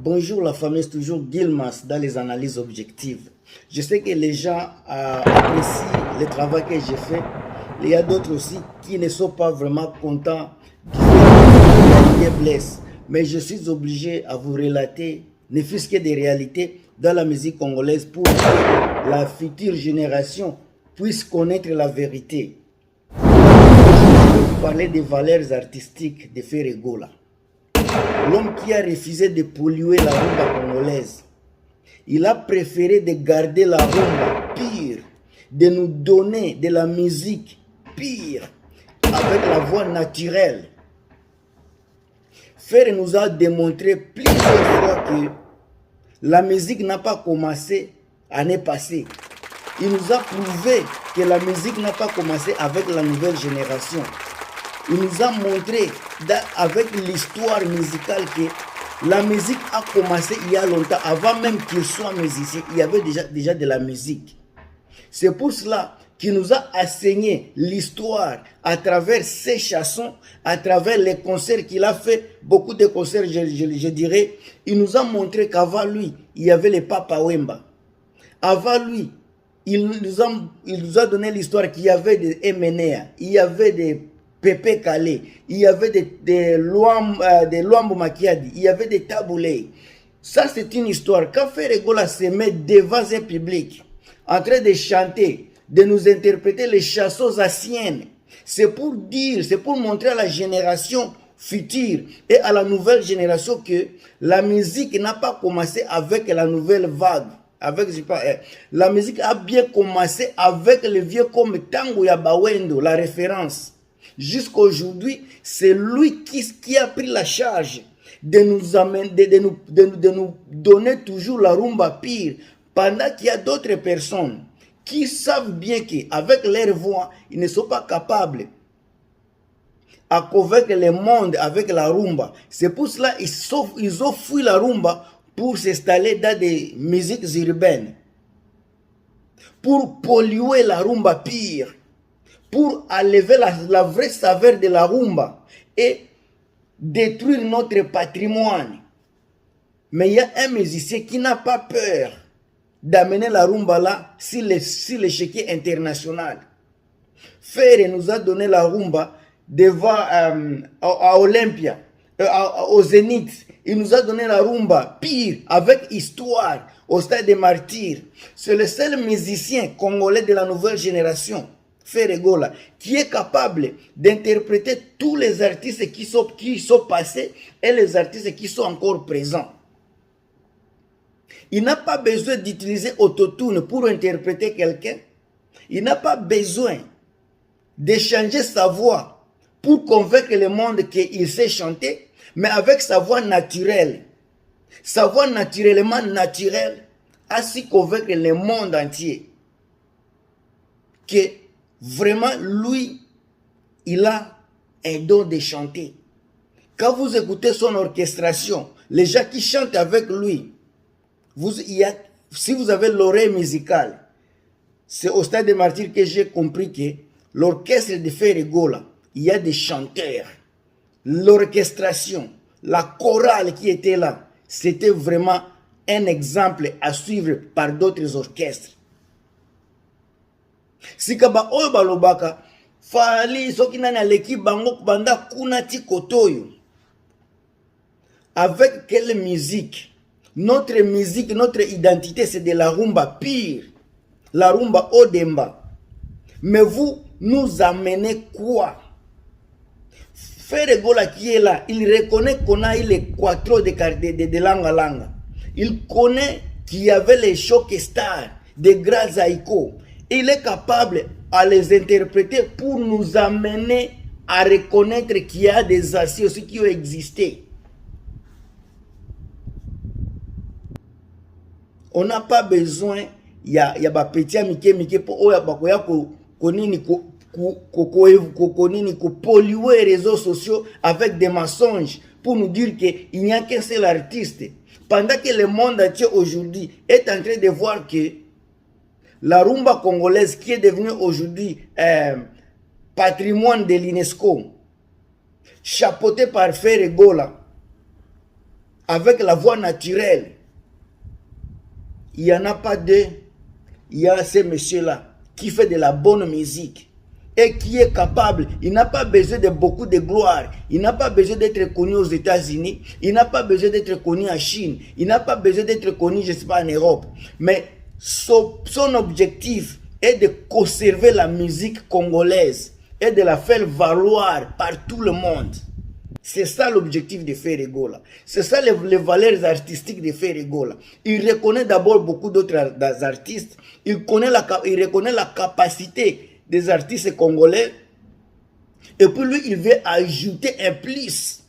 Bonjour la famille, c'est toujours Gilmas dans les analyses objectives. Je sais que les gens apprécient le travail que j'ai fait. Il y a d'autres aussi qui ne sont pas vraiment contents, qui sont blessés. Mais je suis obligé à vous relater, ne fût-ce que des réalités dans la musique congolaise pour que la future génération puisse connaître la vérité. Je vais vous parler des valeurs artistiques de Ferregola. L'homme qui a refusé de polluer la rumba congolaise. Il a préféré de garder la rumba pire, de nous donner de la musique pire, avec la voix naturelle. Ferre nous a démontré plusieurs fois que la musique n'a pas commencé l'année passée. Il nous a prouvé que la musique n'a pas commencé avec la nouvelle génération. Il nous a montré avec l'histoire musicale que la musique a commencé il y a longtemps. Avant même qu'il soit musicien, il y avait déjà de la musique. C'est pour cela qu'il nous a enseigné l'histoire à travers ses chansons, à travers les concerts qu'il a fait, beaucoup de concerts je dirais. Il nous a montré qu'avant lui, il y avait les Papa Wemba. Avant lui, il nous a donné l'histoire qu'il y avait des Emenea, il y avait des Pepe Kale, il y avait des Luambo Makiadi, il y avait des Taboulé. Ça, c'est une histoire. Quand Ferregola se met devant un public, en train de chanter, de nous interpréter les chansons anciennes, c'est pour dire, c'est pour montrer à la génération future et à la nouvelle génération que la musique n'a pas commencé avec la nouvelle vague. La musique a bien commencé avec les vieux comme Tango Yabawendo, la référence. Jusqu'à aujourd'hui, c'est lui qui a pris la charge de nous amener, de nous donner toujours la rumba pire, pendant qu'il y a d'autres personnes qui savent bien qu'avec leur voix, ils ne sont pas capables à convaincre le monde avec la rumba. C'est pour cela qu'ils ont fui la rumba pour s'installer dans des musiques urbaines, pour polluer la rumba pire, pour enlever la vraie saveur de la rumba et détruire notre patrimoine. Mais il y a un musicien qui n'a pas peur d'amener la rumba là sur l'échiquier international. Ferre nous a donné la rumba devant à Olympia, au Zénith. Il nous a donné la rumba pire, avec histoire, au stade des martyrs. C'est le seul musicien congolais de la nouvelle génération, Ferregola, qui est capable d'interpréter tous les artistes qui sont passés et les artistes qui sont encore présents. Il n'a pas besoin d'utiliser autotune pour interpréter quelqu'un. Il n'a pas besoin d'échanger sa voix pour convaincre le monde qu'il sait chanter, mais avec sa voix naturelle. Sa voix naturellement naturelle a su convaincre le monde entier que vraiment, lui, il a un don de chanter. Quand vous écoutez son orchestration, les gens qui chantent avec lui, si vous avez l'oreille musicale, c'est au stade des martyrs que j'ai compris que l'orchestre de Ferregola, il y a des chanteurs. L'orchestration, la chorale qui était là, c'était vraiment un exemple à suivre par d'autres orchestres. Sikaba oyo balobaka fali soki nani aleki bango banda kuna ti kotoyo. Avec quelle musique? Notre musique, notre identité, c'est de la rumba pire, la rumba Odemba. Mais vous nous amenez quoi? Ferregola qui est là, il reconnaît qu'on a eu les quattro de Langa Langa. Il connaît qu'il y avait les chocs stars, des grands haïkos. Il est capable à les interpréter pour nous amener à reconnaître qu'il y a des aciers aussi qui ont existé. On n'a pas besoin, il y a des petits mike pour polluer les réseaux sociaux avec des mensonges pour nous dire qu'il n'y a qu'un seul artiste. Pendant que le monde entier aujourd'hui est en train de voir que la rumba congolaise qui est devenue aujourd'hui patrimoine de l'UNESCO, chapeautée par Ferregola, avec la voix naturelle. Il n'y en a pas deux. Il y a ce monsieur-là qui fait de la bonne musique et qui est capable. Il n'a pas besoin de beaucoup de gloire. Il n'a pas besoin d'être connu aux États-Unis. Il n'a pas besoin d'être connu en Chine. Il n'a pas besoin d'être connu, je ne sais pas, en Europe. Mais son objectif est de conserver la musique congolaise et de la faire valoir par tout le monde. C'est ça l'objectif de Ferregola. C'est ça les valeurs artistiques de Ferregola. Il reconnaît d'abord beaucoup d'autres artistes. Il reconnaît la capacité des artistes congolais. Et puis lui, il veut ajouter un plus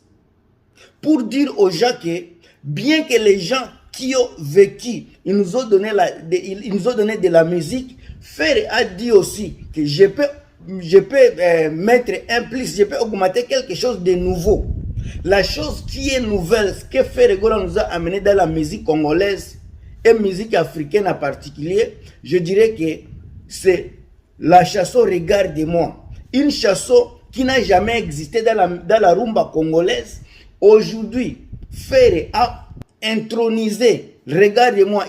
pour dire aux gens que bien que les gens qui ont vécu, ils nous ont donné de la musique, Ferre a dit aussi que je peux mettre un plus, je peux augmenter quelque chose de nouveau. La chose qui est nouvelle, ce que Ferregola nous a amené dans la musique congolaise et musique africaine en particulier, je dirais que c'est la chanson Regarde-moi. Une chanson qui n'a jamais existé dans la rumba congolaise. Aujourd'hui, Ferre a intronisé Regarde-moi.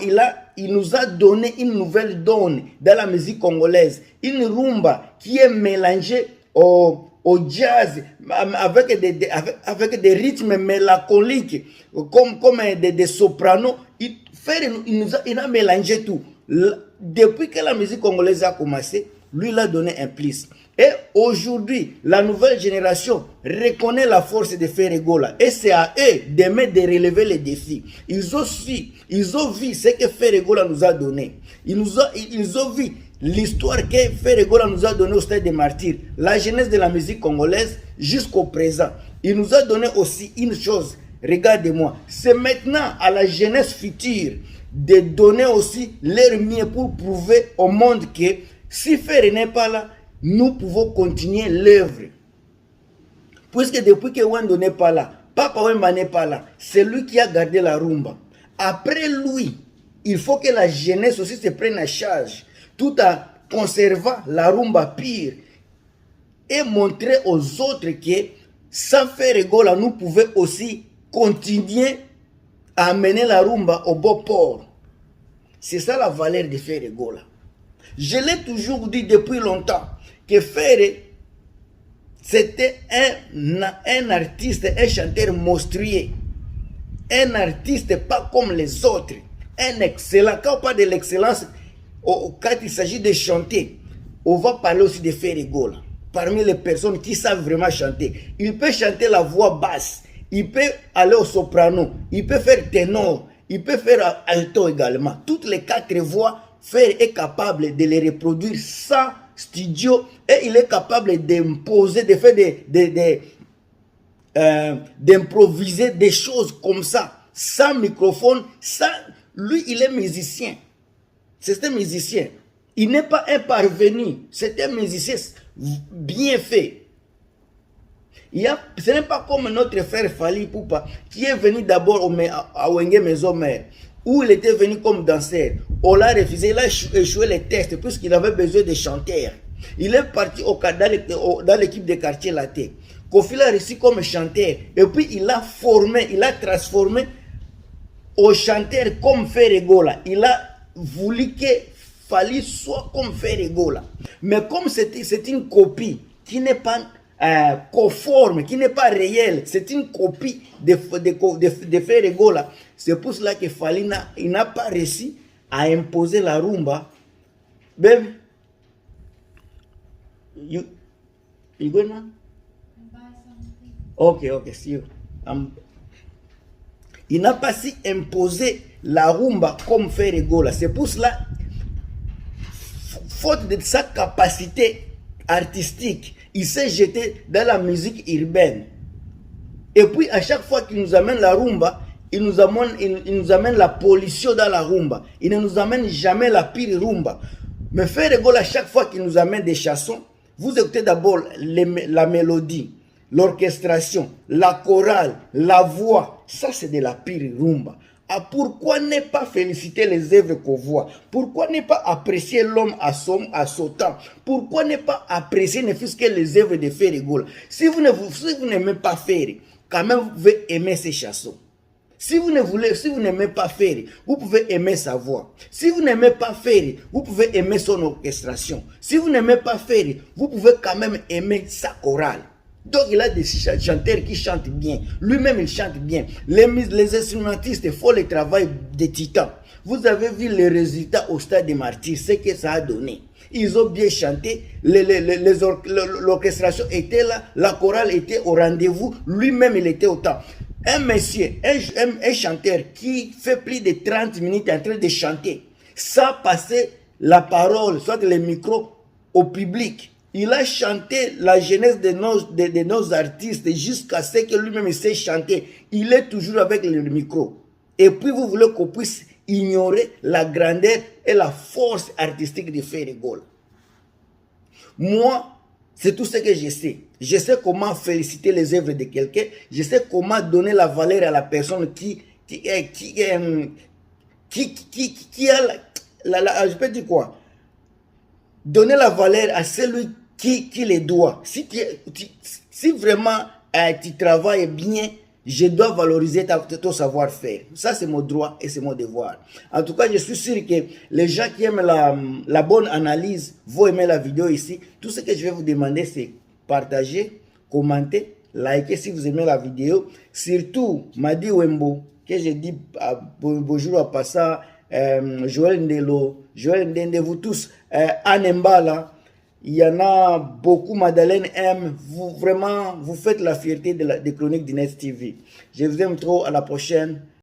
Il nous a donné une nouvelle donne dans la musique congolaise. Une rumba qui est mélangée au jazz avec des rythmes mélancoliques comme des sopranos. Il a mélangé tout. Depuis que la musique congolaise a commencé, lui il a donné un plus. Et aujourd'hui, la nouvelle génération reconnaît la force de Ferregola. Et c'est à eux demain de relever les défis. Ils ont vu ce que Ferregola nous a donné. Ils ont vu l'histoire que Ferregola nous a donné au Stade des Martyrs. La jeunesse de la musique congolaise jusqu'au présent. Il nous a donné aussi une chose. Regardez-moi. C'est maintenant à la jeunesse future de donner aussi leur mieux pour prouver au monde que si Ferre n'est pas là, nous pouvons continuer l'œuvre. Puisque depuis que Wendo n'est pas là, Papa Wemba n'est pas là, c'est lui qui a gardé la rumba. Après lui, il faut que la jeunesse aussi se prenne en charge, tout en conservant la rumba pire et montrer aux autres que sans Ferregola, nous pouvons aussi continuer à amener la rumba au beau port. C'est ça la valeur de Ferregola. Je l'ai toujours dit depuis longtemps que Ferre, c'était un artiste, un chanteur monstrueux. Un artiste pas comme les autres. Un excellent. Quand on parle de l'excellence, quand il s'agit de chanter, on va parler aussi de Ferregola. Parmi les personnes qui savent vraiment chanter. Il peut chanter la voix basse. Il peut aller au soprano. Il peut faire ténor. Il peut faire alto également. Toutes les quatre voix, Ferre est capable de les reproduire sans studio et il est capable d'imposer, de faire d'improviser des choses comme ça, sans microphone, sans... Lui, il est musicien. C'est un musicien. Il n'est pas un parvenu. C'est un musicien bien fait. Ce n'est pas comme notre frère Fali Poupa qui est venu d'abord à Wenge Maison Mère, où il était venu comme danseur. On l'a refusé, il a échoué les tests puisqu'il avait besoin de chanteurs. Il est parti dans l'équipe de quartier latin. Kofi l'a réussi comme chanteur. Et puis il a transformé au chanteur comme Ferregola. Il a voulu que Fali soit comme Ferregola. Mais comme c'est une copie qui n'est pas conforme, qui n'est pas réelle, c'est une copie de Ferregola. C'est pour cela que Fali n'a pas réussi à imposer la rumba. Baby, you going now? Okay, see you. Il n'a pas si imposé la rumba comme Ferregola. C'est pour cela, faute de sa capacité artistique, il s'est jeté dans la musique urbaine. Et puis à chaque fois qu'il nous amène la rumba, il nous amène la pollution dans la rumba. Il ne nous amène jamais la pire rumba. Mais Ferregola, à chaque fois qu'il nous amène des chansons, vous écoutez d'abord la mélodie, l'orchestration, la chorale, la voix. Ça, c'est de la pire rumba. Ah, pourquoi ne pas féliciter les œuvres qu'on voit? Pourquoi ne pas apprécier l'homme à son temps? Pourquoi ne pas apprécier ne fût-ce que les œuvres de Ferregola? Si vous n'aimez pas Ferre, quand même vous pouvez aimer ces chansons. Si vous n'aimez pas Ferry, vous pouvez aimer sa voix. Si vous n'aimez pas Ferry, vous pouvez aimer son orchestration. Si vous n'aimez pas Ferry, vous pouvez quand même aimer sa chorale. Donc il a des chanteurs qui chantent bien. Lui-même il chante bien. Les instrumentistes font le travail des titans. Vous avez vu les résultats au stade des martyrs, ce que ça a donné. Ils ont bien chanté, l'orchestration était là, la chorale était au rendez-vous, lui-même il était au temps. Un monsieur, un chanteur qui fait plus de 30 minutes en train de chanter, sans passer la parole, soit le micro au public. Il a chanté la jeunesse de nos artistes jusqu'à ce que lui-même sait chanter. Il est toujours avec le micro. Et puis vous voulez qu'on puisse ignorer la grandeur et la force artistique de Ferry Gola. Moi, c'est tout ce que je sais. Je sais comment féliciter les œuvres de quelqu'un. Je sais comment donner la valeur à la personne qui a je peux dire quoi? Donner la valeur à celui qui les doit. Si vraiment tu travailles bien, je dois valoriser ton savoir-faire. Ça, c'est mon droit et c'est mon devoir. En tout cas, je suis sûr que les gens qui aiment la bonne analyse vont aimer la vidéo ici. Tout ce que je vais vous demander, c'est partager, commenter, liker si vous aimez la vidéo. Surtout, Madi Wembo, que je dis bonjour à passant, Joël Ndelo, Joël Ndende, vous tous, Anne Mbala. Il y en a beaucoup, Madeleine M. Vous, vraiment, vous faites la fierté des chroniques d'Inès TV. Je vous aime trop, à la prochaine.